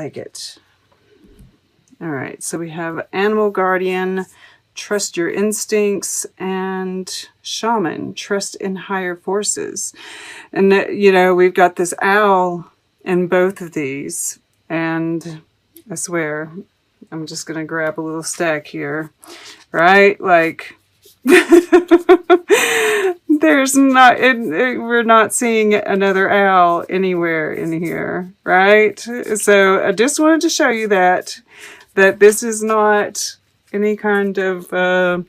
like it. All right, so we have Animal Guardian, Trust Your Instincts, and Shaman, Trust in Higher Forces. And, you know, we've got this owl in both of these. And I swear, I'm just going to grab a little stack here, right? Like, there's not, we're not seeing another owl anywhere in here, right? So I just wanted to show you that this is not any kind of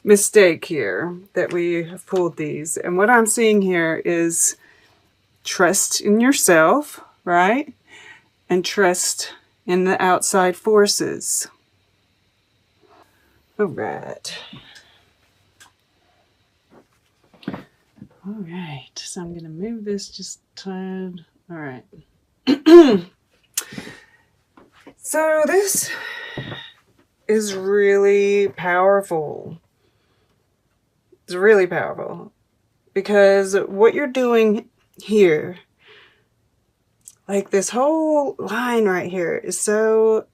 mistake here, that we have pulled these. And what I'm seeing here is trust in yourself, right? And trust in the outside forces. All right. All right, so I'm going to move this just a tad. All right. So this is really powerful. It's really powerful because what you're doing here, like this whole line right here, is so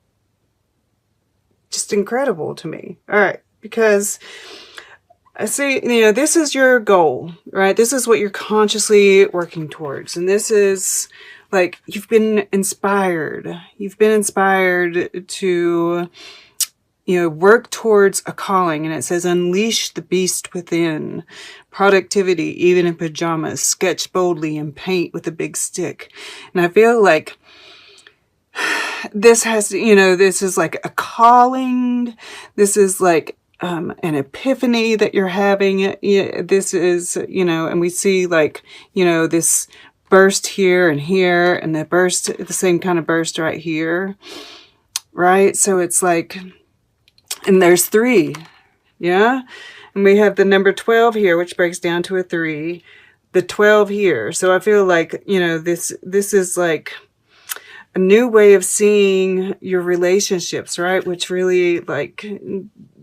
just incredible to me. All right, because I see, you know, this is your goal, right? This is what you're consciously working towards. And this is like, you've been inspired. You've been inspired to, you know, work towards a calling. And it says, unleash the beast within. Productivity, even in pajamas. Sketch boldly and paint with a big stick. And I feel like this has, you know, this is like a calling. This is like an epiphany that you're having. This is, you know, and we see like, you know, this burst here, and the burst, the same kind of burst right here, right? So it's like, and there's 3, yeah? And we have the number 12 here, which breaks down to a 3, the 12 here. So I feel like, you know, this is like a new way of seeing your relationships, right? Which really, like,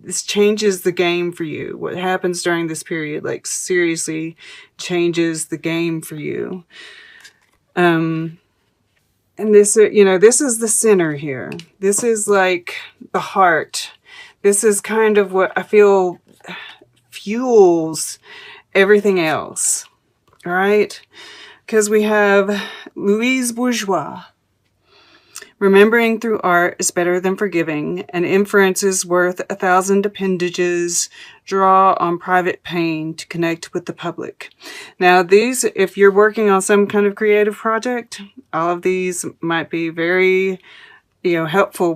this changes the game for you. What happens during this period, like, seriously changes the game for you. And this, you know, this is the center here. This is like the heart. This is kind of what I feel fuels everything else, right? Because we have Louise Bourgeois. Remembering through art is better than forgiving. An inference is worth 1,000 appendages. Draw on private pain to connect with the public. Now these, if you're working on some kind of creative project, all of these might be very, you know, helpful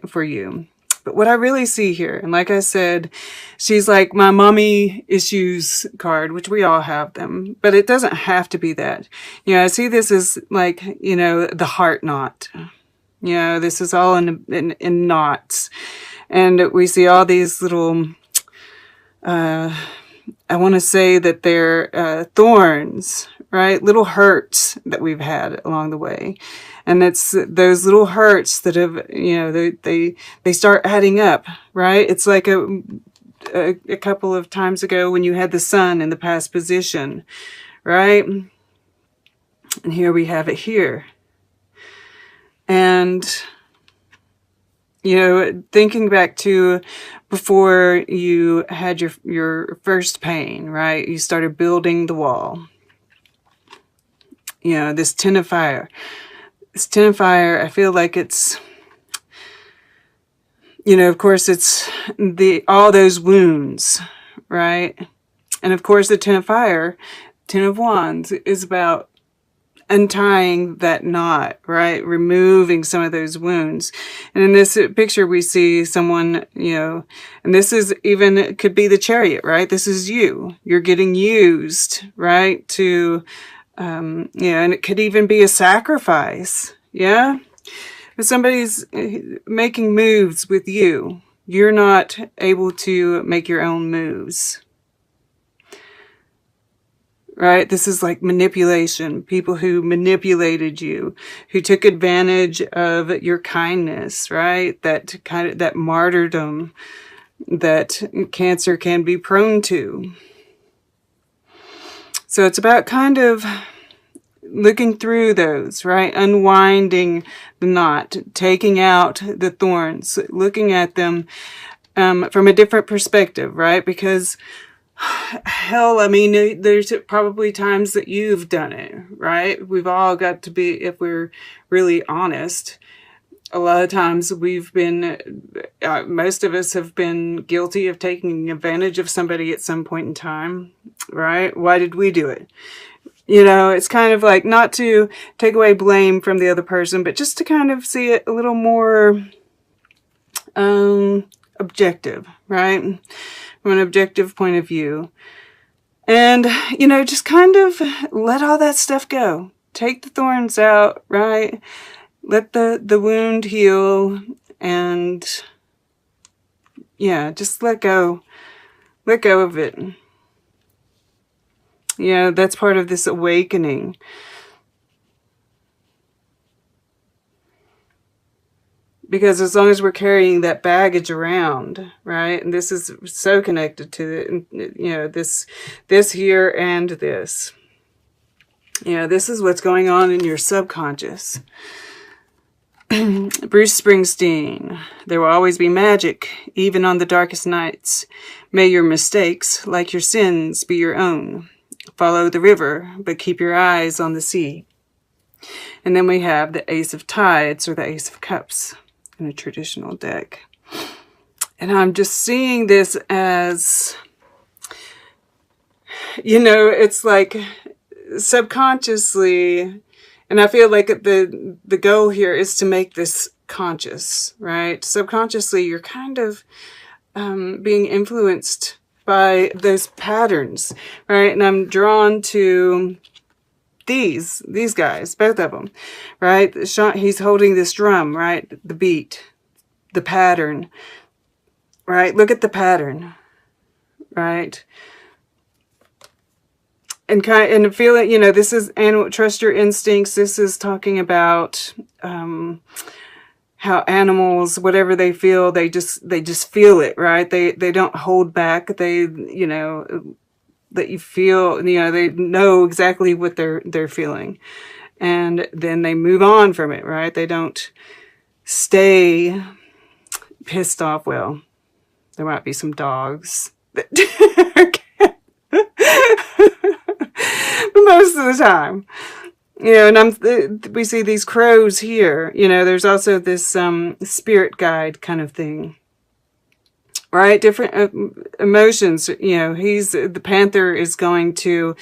for you. But what I really see here, and like I said, she's like my mommy issues card, which we all have them, but it doesn't have to be that. You know, I see this as like, you know, the heart knot. You know, this is all in knots. And we see all these little, I want to say that they're thorns, right? Little hurts that we've had along the way. And it's those little hurts that have, you know, they start adding up, right? It's like a couple of times ago when you had the sun in the past position, right? And here we have it here. And, you know, thinking back to before you had your first pain, right? You started building the wall. You know, this 10 of fire. This 10 of fire, I feel like it's, you know, of course it's all those wounds, right? And of course the 10 of fire, 10 of wands is about untying that knot, right? Removing some of those wounds. And in this picture, we see someone, you know, and this is even, it could be the Chariot, right? This is you. You're getting used, right? To, you know, and it could even be a sacrifice. Yeah. If somebody's making moves with you, you're not able to make your own moves. Right? This is like manipulation. People who manipulated you, who took advantage of your kindness, right? That kind of, that martyrdom that Cancer can be prone to. So it's about kind of looking through those, right? Unwinding the knot, taking out the thorns, looking at them from a different perspective, right? Because hell, I mean, there's probably times that you've done it, right? We've all got to be, if we're really honest, a lot of times we've been, most of us have been guilty of taking advantage of somebody at some point in time, right? Why did we do it? You know, it's kind of like, not to take away blame from the other person, but just to kind of see it a little more objective, right? From an objective point of view. And, you know, just kind of let all that stuff go. Take the thorns out, right? Let the wound heal, and yeah, just let go. Let go of it. Yeah, that's part of this awakening. Because as long as we're carrying that baggage around, right? And this is so connected to it, you know, this here and this. You know, this is what's going on in your subconscious. Bruce Springsteen, there will always be magic, even on the darkest nights. May your mistakes, like your sins, be your own. Follow the river, but keep your eyes on the sea. And then we have the Ace of Tides, or the Ace of Cups, in a traditional deck. And I'm just seeing this as, you know, it's like subconsciously, and I feel like the goal here is to make this conscious, right? Subconsciously, you're kind of being influenced by those patterns, right? And I'm drawn to these guys, both of them, right? He's holding this drum, right? The beat, the pattern, right? Look at the pattern, right? And feel it, you know, this is animal, trust your instincts. This is talking about how animals, whatever they feel, they just feel it, right? They don't hold back. They, you know, that you feel, you know, they know exactly what they're feeling, and then they move on from it, right? They don't stay pissed off. Well, there might be some dogs that most of the time, you know, and we see these crows here, you know, there's also this spirit guide kind of thing, right? Different emotions, you know, the panther is going to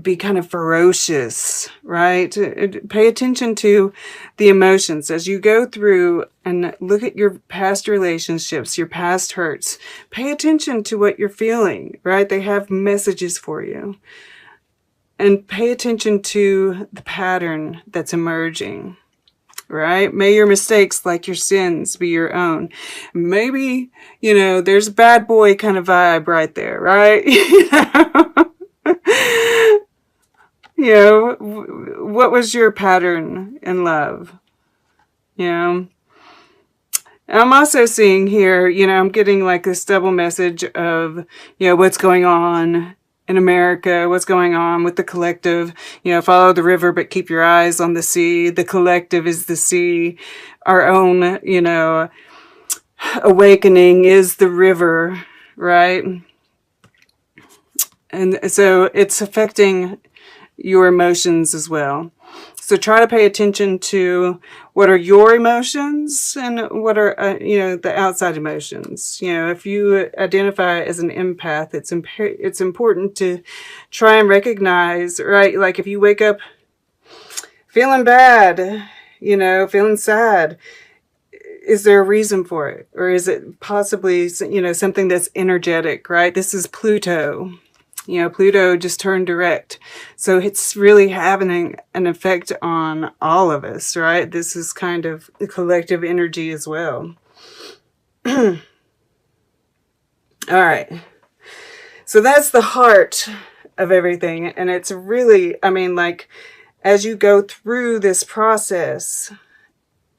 be kind of ferocious, right? Pay attention to the emotions as you go through and look at your past relationships, your past hurts. Pay attention to what you're feeling, right? They have messages for you. And pay attention to the pattern that's emerging, right? May your mistakes, like your sins, be your own. Maybe, you know, there's a bad boy kind of vibe right there, right? You know, what was your pattern in love? You know, I'm also seeing here, you know, I'm getting like this double message of, you know, what's going on in America, what's going on with the collective. You know, follow the river, but keep your eyes on the sea. The collective is the sea. Our own, you know, awakening is the river, right? And so it's affecting your emotions as well. So try to pay attention to what are your emotions and what are, you know, the outside emotions. You know, if you identify as an empath, it's important to try and recognize, right? Like if you wake up feeling bad, you know, feeling sad, is there a reason for it? Or is it possibly, you know, something that's energetic, right? This is Pluto. You know, Pluto just turned direct. So it's really having an effect on all of us, right? This is kind of collective energy as well. All right. So that's the heart of everything. And it's really, I mean, like, as you go through this process,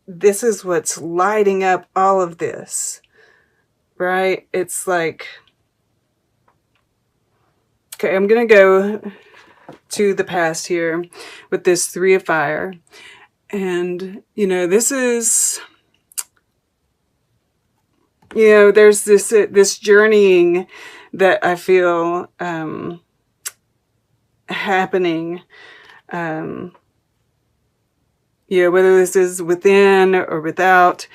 this is what's lighting up all of this, right? It's like, okay, I'm going to go to the past here with this Three of Fire. And, you know, this is, you know, there's this journeying that I feel happening. You know, whether this is within or without,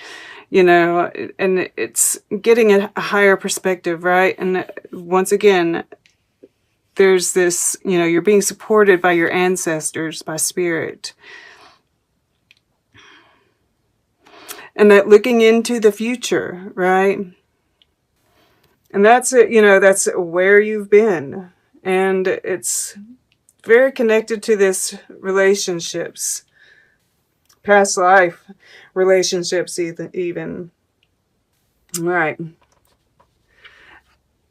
you know, and it's getting a higher perspective, right? And once again, there's this, you know, you're being supported by your ancestors, by spirit. And that looking into the future, right? And that's it, you know, that's where you've been. And it's very connected to this relationships, past life relationships even. All right.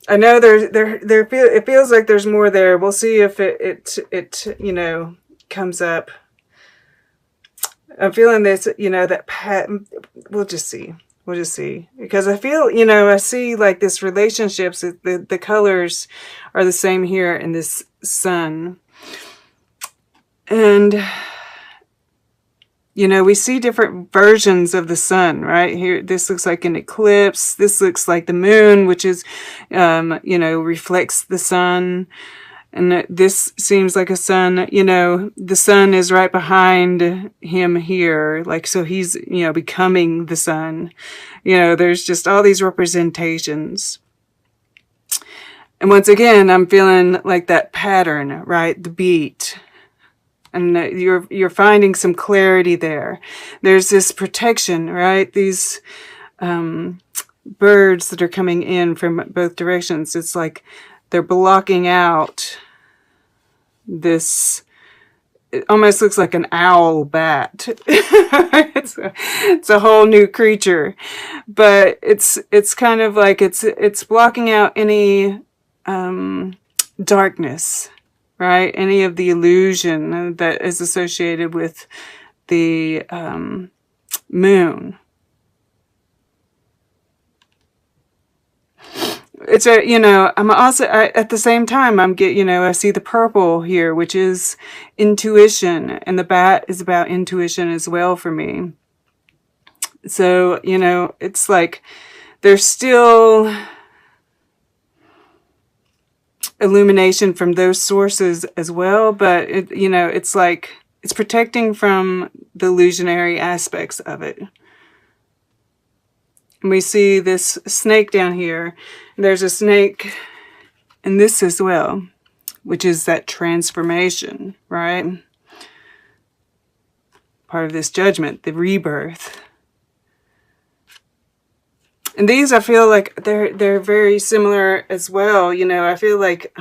I know it feels like there's more there. We'll see if it you know, comes up. I'm feeling this, you know, that we'll just see. We'll just see. Because I feel, you know, I see like this relationships, the colors are the same here in this sun. And, you know, we see different versions of the sun, right? Here, this looks like an eclipse. This looks like the moon, which is, you know, reflects the sun. And this seems like a sun, you know, the sun is right behind him here. Like, so he's, you know, becoming the sun. You know, there's just all these representations. And once again, I'm feeling like that pattern, right? The beat. And you're finding some clarity there. There's this protection, right? These birds that are coming in from both directions. It's like they're blocking out this. It almost looks like an owl bat. It's a whole new creature, but it's kind of like it's blocking out any darkness, right? Any of the illusion that is associated with the moon. It's a, you know, I'm also, at the same time, you know, I see the purple here, which is intuition, and the bat is about intuition as well for me. So, you know, it's like there's still illumination from those sources as well, but it, you know, it's like it's protecting from the illusionary aspects of it. And we see this snake down here. There's a snake in this as well, which is that transformation, right? Part of this judgment, the rebirth. And these, I feel like they're very similar as well. You know, I feel like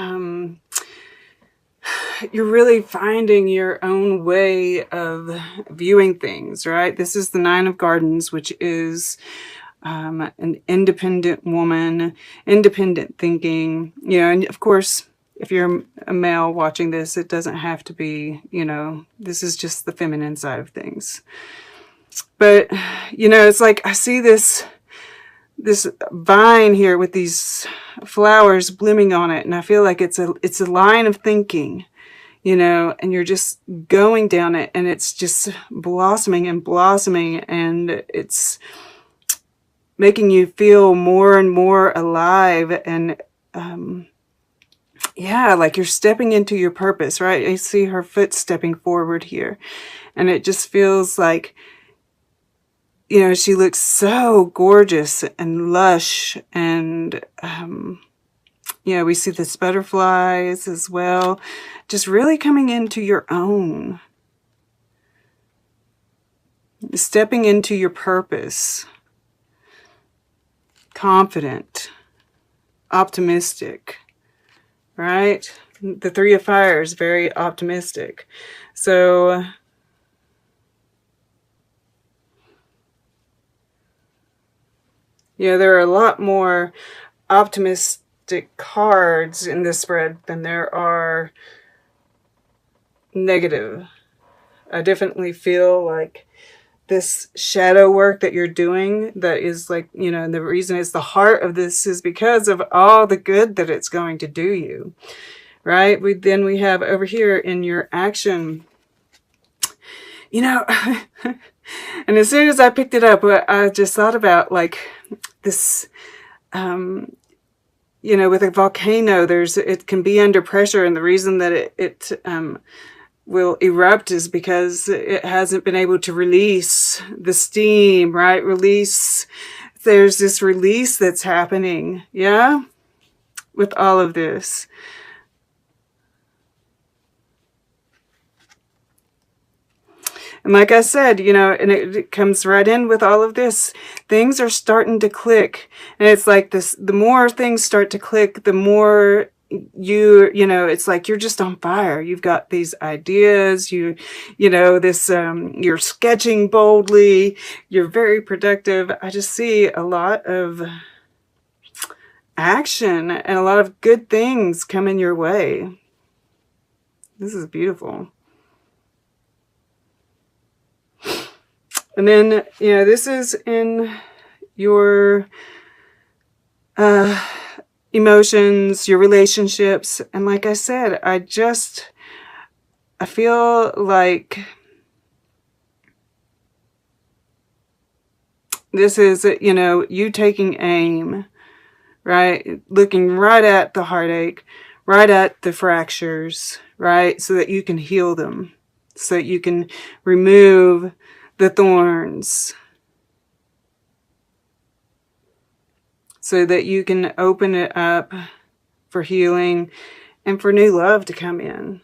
you're really finding your own way of viewing things, right? This is the Nine of Gardens, which is an independent woman, independent thinking, you know, and of course, if you're a male watching this, it doesn't have to be, you know, this is just the feminine side of things. But, you know, it's like I see this vine here with these flowers blooming on it, and I feel like it's a line of thinking, you know, and you're just going down it, and it's just blossoming and blossoming, and it's making you feel more and more alive. And yeah, like you're stepping into your purpose, right? I see her foot stepping forward here, and it just feels like, you know, she looks so gorgeous and lush, and you know, we see this butterflies as well, just really coming into your own, stepping into your purpose. Confident, optimistic, right? The Three of Fire is very optimistic. So, yeah, there are a lot more optimistic cards in this spread than there are negative. I definitely feel like this shadow work that you're doing, that is like, you know, and the reason it's the heart of this is because of all the good that it's going to do you, right? Then we have over here in your action, you know, and as soon as I picked it up, I just thought about like this, you know, with a volcano, it can be under pressure, and the reason that it will erupt is because it hasn't been able to release the steam, right? There's this release that's happening, yeah, with all of this. And like I said, you know, and it comes right in with all of this. Things are starting to click. And it's like this, the more things start to click, the more you know, it's like you're just on fire. You've got these ideas, you know, this, you're sketching boldly, you're very productive. I just see a lot of action and a lot of good things coming your way. This is beautiful. And then, you know, this is in your emotions, your relationships. And like I said, I feel like this is, you know, you taking aim, right? Looking right at the heartache, right at the fractures, right? So that you can heal them, so that you can remove the thorns, so that you can open it up for healing and for new love to come in.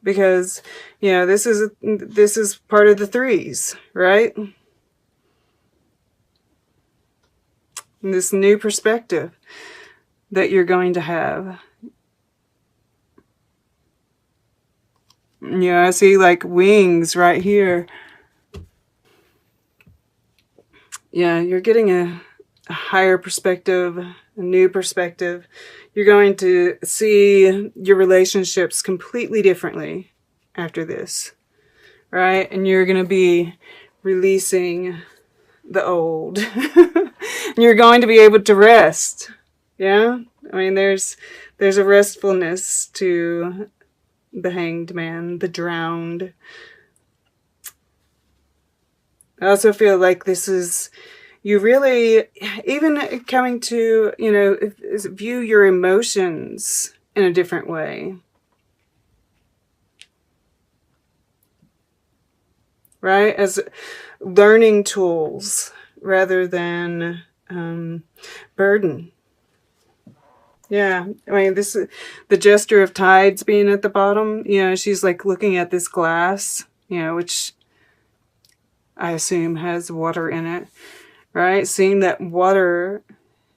Because, you know, this is part of the threes, right? And this new perspective that you're going to have. You know, I see like wings right here. Yeah, you're getting a higher perspective, a new perspective. You're going to see your relationships completely differently after this, right? And you're going to be releasing the old. You're going to be able to rest. Yeah? I mean, there's a restfulness to the hanged man, the drowned. I also feel like this is, you really, even coming to, you know, view your emotions in a different way. Right? As learning tools rather than burden. Yeah, I mean, this is the gesture of tides being at the bottom. You know, she's like looking at this glass, you know, which I assume has water in it, right? Seeing that water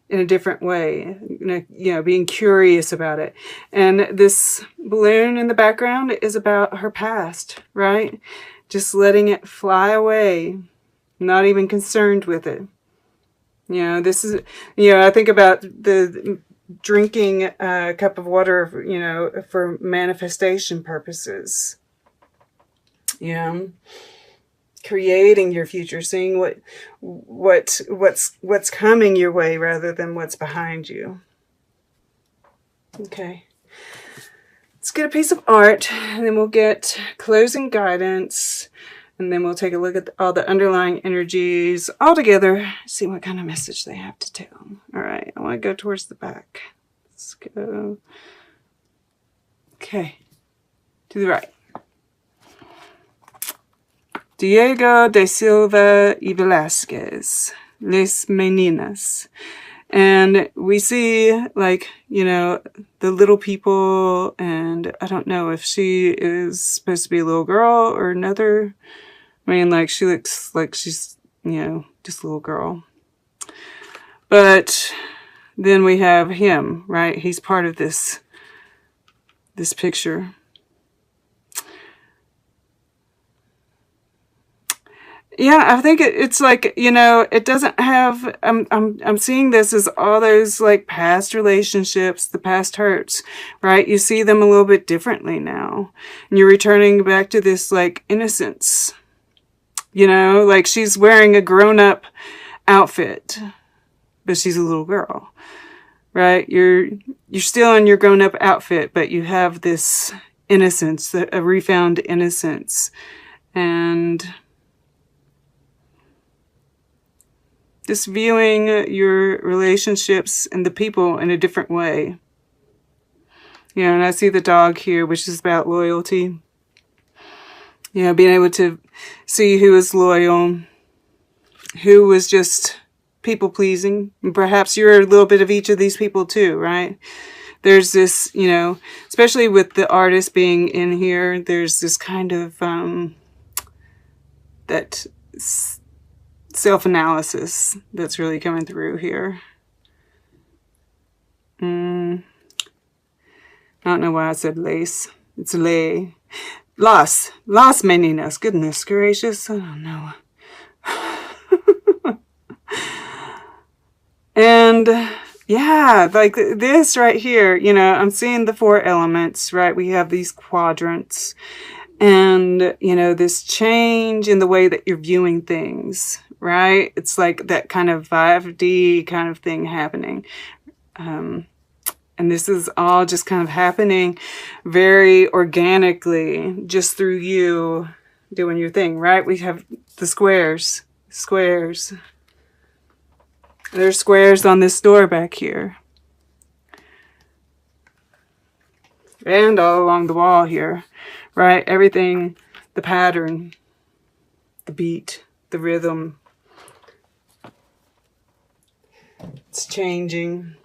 in a different way, you know, being curious about it. And this balloon in the background is about her past, right? Just letting it fly away, not even concerned with it. You know, this is, you know, I think about the drinking a cup of water, you know, for manifestation purposes. You know, creating your future, seeing what's coming your way rather than what's behind you. Okay. Let's get a piece of art, and then we'll get closing guidance, and then we'll take a look at all the underlying energies all together, see what kind of message they have to tell. All right, I want to go towards the back. Let's go. Okay, to the right. Diego de Silva y Velasquez, Les Meninas. And we see, like, you know, the little people, and I don't know if she is supposed to be a little girl or another. I mean, like, she looks like she's, you know, just a little girl. But then we have him, right? He's part of this picture. Yeah, I think it's like, you know, it doesn't have, I'm seeing this as all those like past relationships, the past hurts, right? You see them a little bit differently now. And you're returning back to this like innocence, you know, like she's wearing a grown-up outfit, but she's a little girl. right? You're still in your grown-up outfit, but you have this innocence, a refound innocence, and just viewing your relationships and the people in a different way. You know, and I see the dog here, which is about loyalty. You know, being able to see who is loyal, who was just people-pleasing. And perhaps you're a little bit of each of these people too, right? There's this, you know, especially with the artist being in here, there's this kind of, that self-analysis that's really coming through here. I don't know why I said lace. It's lay. Las meninas. Goodness gracious. I don't know. And yeah, like this right here, you know, I'm seeing the 4 elements, right? We have these quadrants. And, you know, this change in the way that you're viewing things, right? It's like that kind of 5D kind of thing happening. And this is all just kind of happening very organically, just through you doing your thing, right? We have the squares. There's squares on this door back here. And all along the wall here, right? Everything, the pattern, the beat, the rhythm. It's changing.